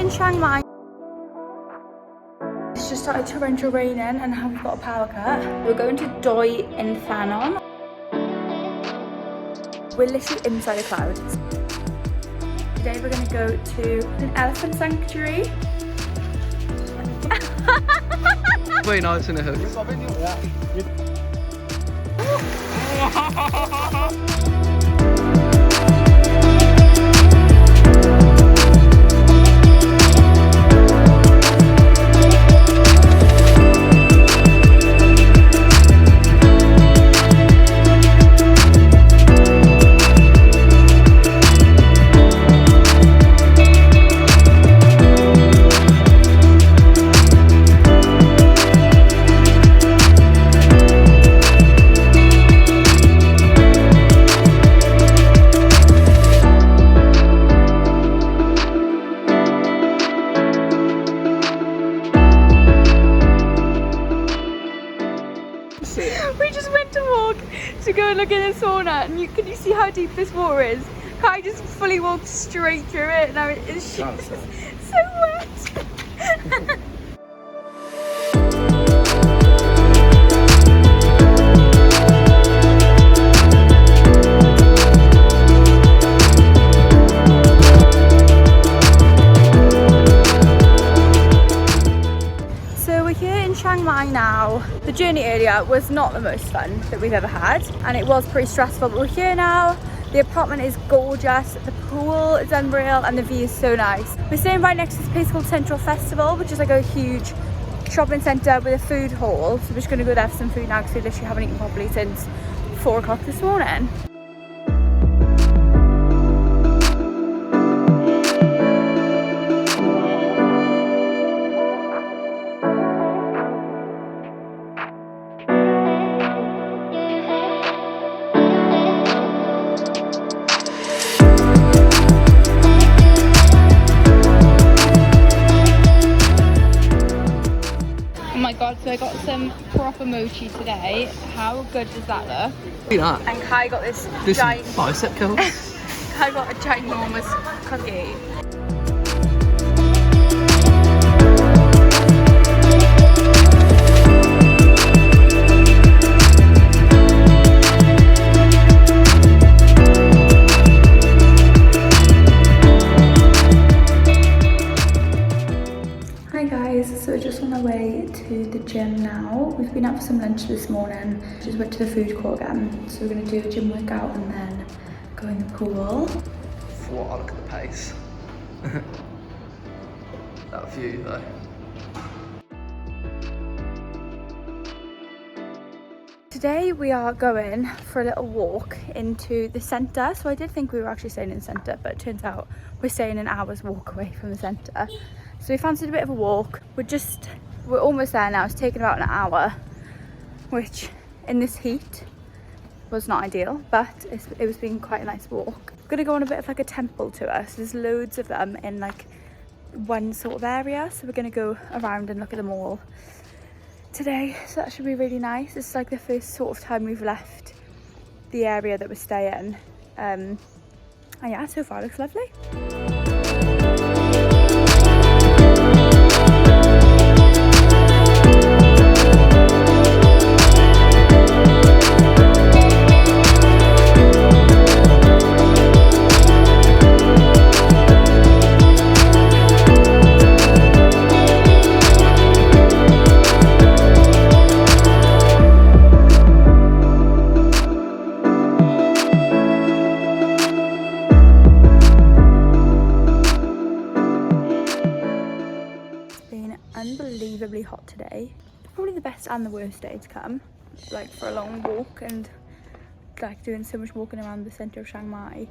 in Chiang Mai. It's just started torrential raining and now we've got a power cut. We're going to Doi Inthanon. We're literally inside the clouds. Today we're going to go to an elephant sanctuary. Very nice in a hook. We just went to walk to go and look at the sauna, and can you see how deep this water is? Kai just fully walked straight through it. Now it's just so wet. Chiang Mai now. The journey earlier was not the most fun that we've ever had and it was pretty stressful, but we're here now. The apartment is gorgeous, the pool is unreal and the view is so nice. We're staying right next to this place called Central Festival, which is like a huge shopping centre with a food hall, so we're just going to go there for some food now because we literally haven't eaten properly since 4 o'clock this morning. So I got some proper mochi today. How good does that look? Look at that. And Kai got this giant bicep curls. Kai got a ginormous cookie. So we're just on our way to the gym now. We've been out for some lunch this morning. Just went to the food court again. So we're going to do a gym workout and then go in the pool. What? Look at the pace. That view though. Today we are going for a little walk into the centre. So I did think we were actually staying in the centre, but it turns out we're staying an hour's walk away from the centre. So we fancied a bit of a walk. We're almost there now. It's taken about an hour, which in this heat was not ideal, but it was being quite a nice walk. We're gonna go on a bit of like a temple tour. So there's loads of them in like one sort of area. So we're gonna go around and look at them all today. So that should be really nice. It's like the first sort of time we've left the area that we're staying. And yeah, so far it looks lovely. Unbelievably hot today. Probably the best and the worst day to come, like for a long walk and like doing so much walking around the centre of Chiang Mai,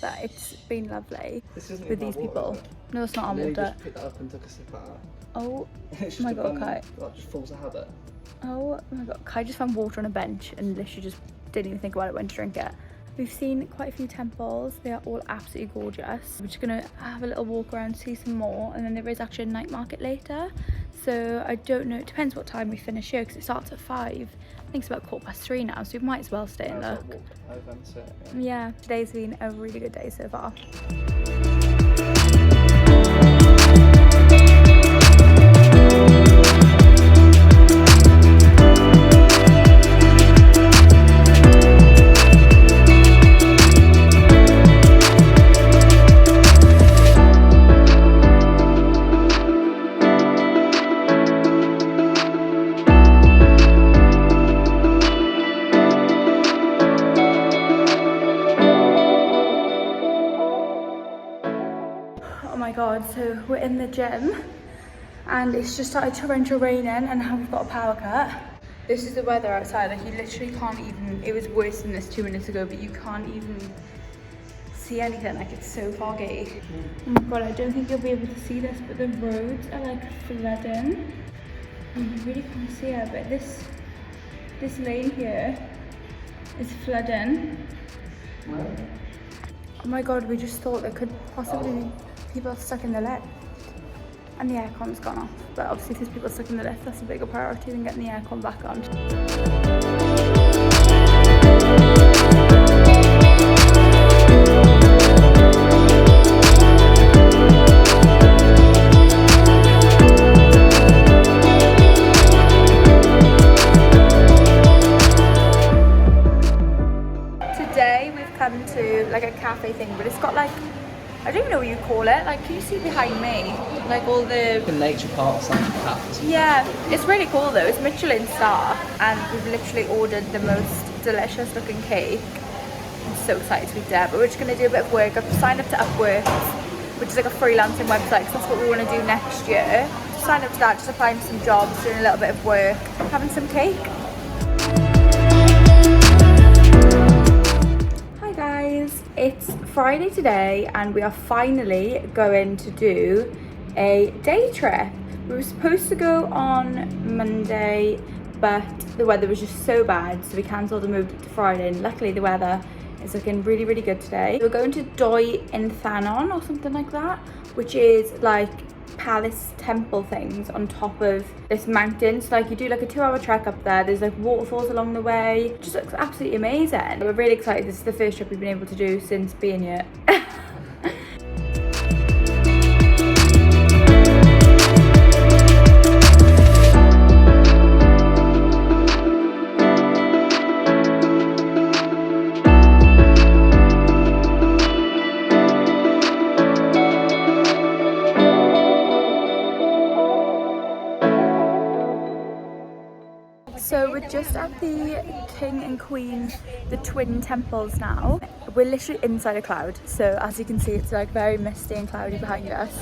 but it's been lovely with these people. No, it's not our water. Just picked that up and took a sip out. Oh my god, Kai. That just falls a habit. Oh my god, Kai just found water on a bench and literally just didn't even think about it, went to drink it. We've seen quite a few temples. They are all absolutely gorgeous. We're just gonna have a little walk around, see some more, and then there is actually a night market later. So I don't know, it depends what time we finish here because it starts at 5. I think it's about 3:15 now, so we might as well stay and look. Yeah, today's been a really good day so far. So we're in the gym and it's just started torrential raining and now we've got a power cut. This is the weather outside, like you literally can't even, it was worse than this 2 minutes ago, but you can't even see anything, like it's so foggy. Oh my god, I don't think you'll be able to see this, but the roads are like flooding. And you really can't see it, but this lane here is flooding. Oh my god, we just thought there could possibly be people stuck in the lift. And the aircon's gone off. But obviously if there's people stuck in the lift, that's a bigger priority than getting the aircon back on. Today we've come to like a cafe thing, but it's got like, I don't even know what you call it. Like, can you see behind me? Like all the nature park /cafe. Yeah, it's really cool though. It's Michelin star, and we've literally ordered the most delicious looking cake. I'm so excited to be there, but we're just gonna do a bit of work. I've signed up to Upwork, which is like a freelancing website, because that's what we want to do next year. Sign up to that, just applying for some jobs, doing a little bit of work, having some cake. Guys, it's Friday today and we are finally going to do a day trip. We were supposed to go on Monday, but the weather was just so bad, so we cancelled and moved it to Friday, and luckily the weather is looking really, really good today. We're going to Doi Inthanon or something like that, which is like palace temple things on top of this mountain. So like you do like a 2-hour trek up there, there's like waterfalls along the way. It just looks absolutely amazing. We're really excited. This is the first trip we've been able to do since being here. So we're just at the King and Queen, the twin temples now. We're literally inside a cloud, so as you can see it's like very misty and cloudy behind us.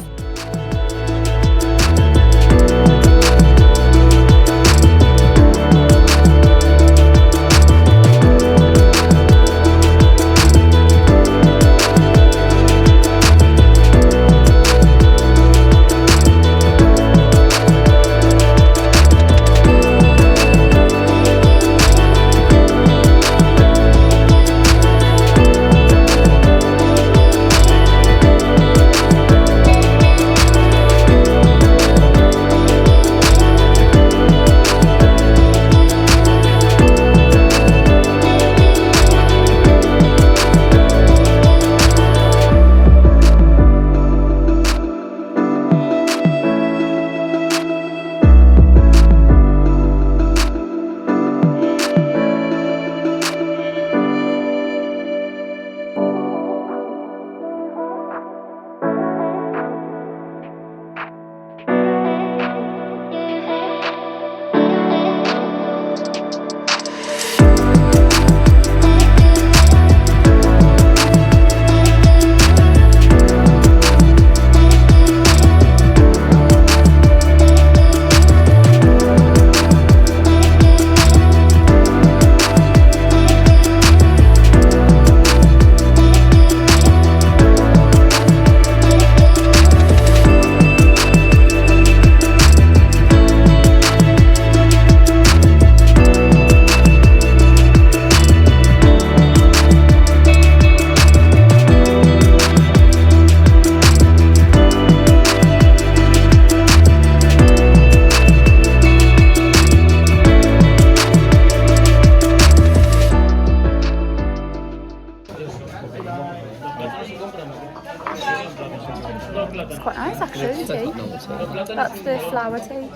It's quite nice actually, the tea. That's the flower tea.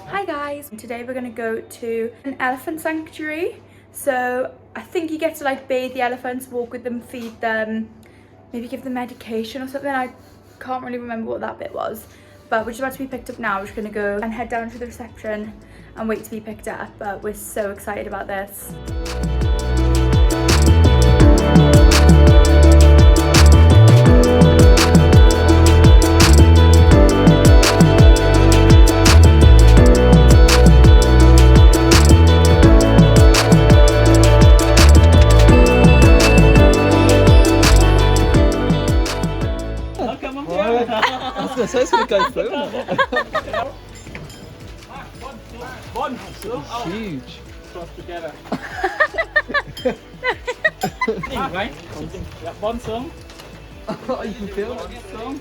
Hi guys, today we're going to go to an elephant sanctuary. So I think you get to like bathe the elephants, walk with them, feed them, maybe give them medication or something. I can't really remember what that bit was. But we're just about to be picked up now. We're just going to go and head down to the reception and wait to be picked up. But we're so excited about this. gonna go through it. One, It's huge. cross together. Right? Yeah, one song. Oh, you can feel it. Song.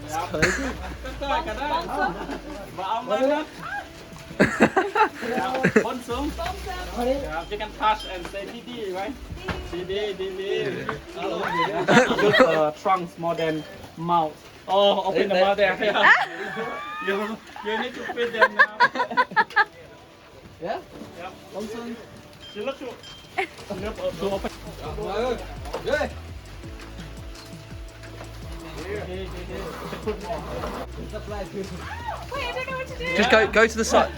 It's crazy. One song. Yeah, you can touch and say Didi, right? Didi. Use trunks more than mouth. Oh, open the mouth there. Yeah. You need to feed them now. Yeah? Yeah. One song. You look to open. Yeah. Just go to the side.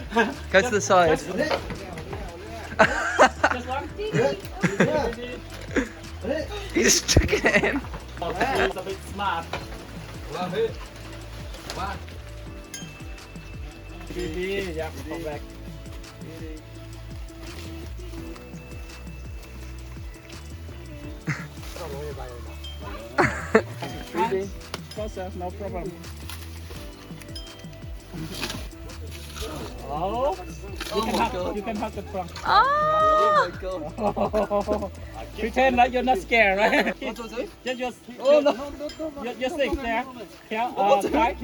Go to the side. Just one. You just took it in. He's a bit smart. Didi, yeah, come back. Process, no problem. Oh, you can hug the trunk. Oh, Oh Pretend like you're not scared, right? my god. Just, Oh no. you're safe there. Yeah, try.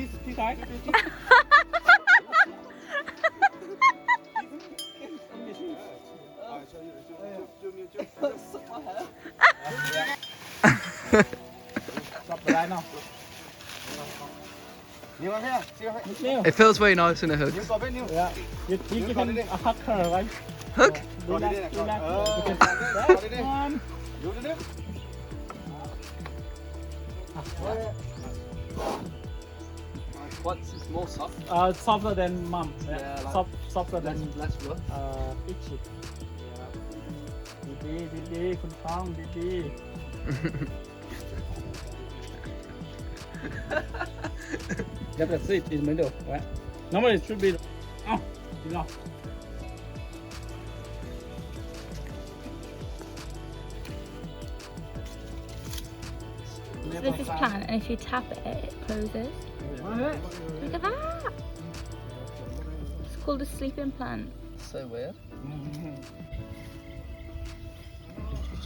Stop the line now. It feels very nice in a hug. Yeah, you can hug her, right? Hug? Relax. You can that one. Once it's more soft. Softer than mom. Yeah, like softer than less rough. itchy. Didi, คุณท้อง Didi. Get the seat in the middle, right? Normally it should be. Oh, no. so there's this plant, and if you tap it, it closes. Look at that. It's called a sleeping plant. So weird.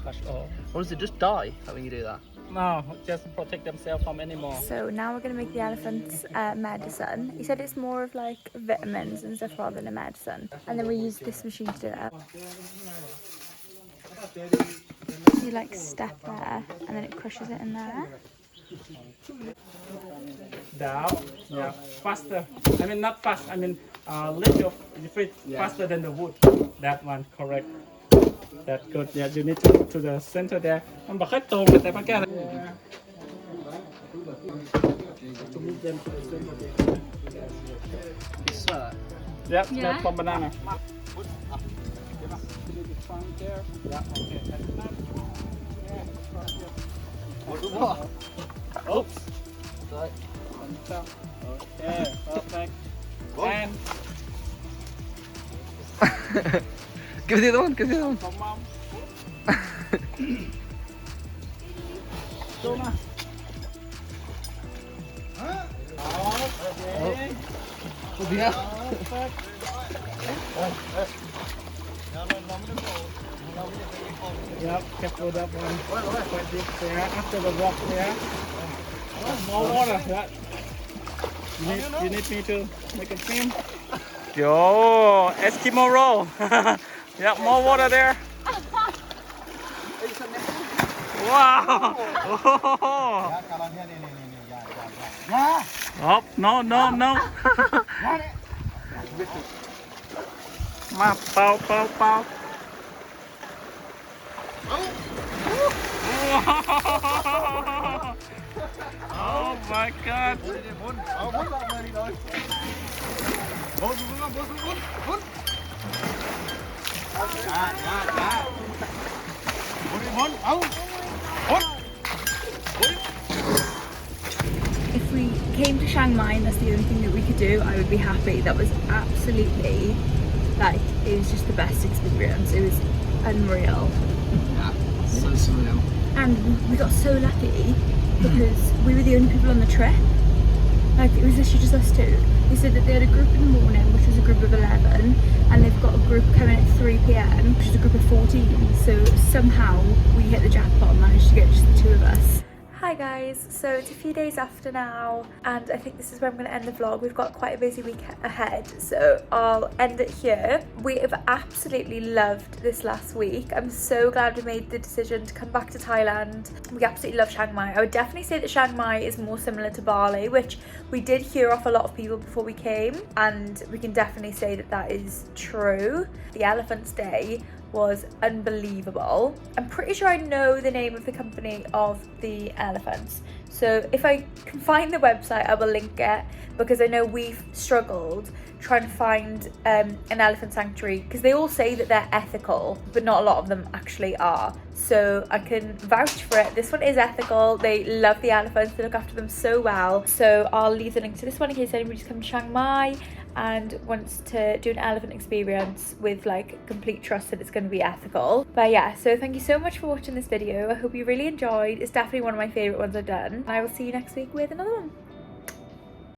Touch all. Or does it just die when you do that? No, just protect themselves from animals. So now we're going to make the elephants medicine. He said it's more of like vitamins and stuff rather than a medicine. And then we use this machine to do it. You like step there and then it crushes it in there. Down, yeah, faster. I mean not fast. I mean lift your feet faster than the wood. That one, correct. That's good. Yeah, you need to look to the center there. มันบอกให้ตรงแต่มันแก้อะไร To meet them to the center there. It's Yep, Yeah. that's from banana. Oops. Okay, perfect. And Give the other one, give the other one. from mom. Go now. Okay. Yeah. Perfect. Yep, careful that one. Quite deep there, after the rock there. More water. Yeah. You need me to make a film? Yo, Eskimo roll. Yeah, more water there. Wow. Oh, no. มาเป่า Oh my god. If we came to Chiang Mai and that's the only thing that we could do, I would be happy. That was absolutely, like, it was just the best experience. It was unreal. Yeah, so surreal. And we got so lucky because we were the only people on the trip. Like, it was literally just us two. They said that they had a group in the morning, which was a group of 11, and they've got a group coming at 3 p.m, which is a group of 14. So somehow we hit the jackpot and managed to get just the two of us. Hi guys, so it's a few days after now, and I think this is where I'm going to end the vlog. We've got quite a busy week ahead, so I'll end it here. We have absolutely loved this last week. I'm so glad we made the decision to come back to Thailand. We absolutely love Chiang Mai. I would definitely say that Chiang Mai is more similar to Bali, which we did hear off a lot of people before we came, and we can definitely say that that is true. The Elephants Day was unbelievable. I'm pretty sure I know the name of the company of the elephants, so if I can find the website I will link it, because I know we've struggled trying to find an elephant sanctuary, because they all say that they're ethical but not a lot of them actually are, so I can vouch for it. This one is ethical. They love the elephants, they look after them so well, so I'll leave the link to this one in case anybody's come to Chiang Mai and wants to do an elephant experience with like complete trust that it's going to be ethical. But yeah, so thank you so much for watching this video. I hope you really enjoyed. It's definitely one of my favourite ones I've done, and I will see you next week with another one.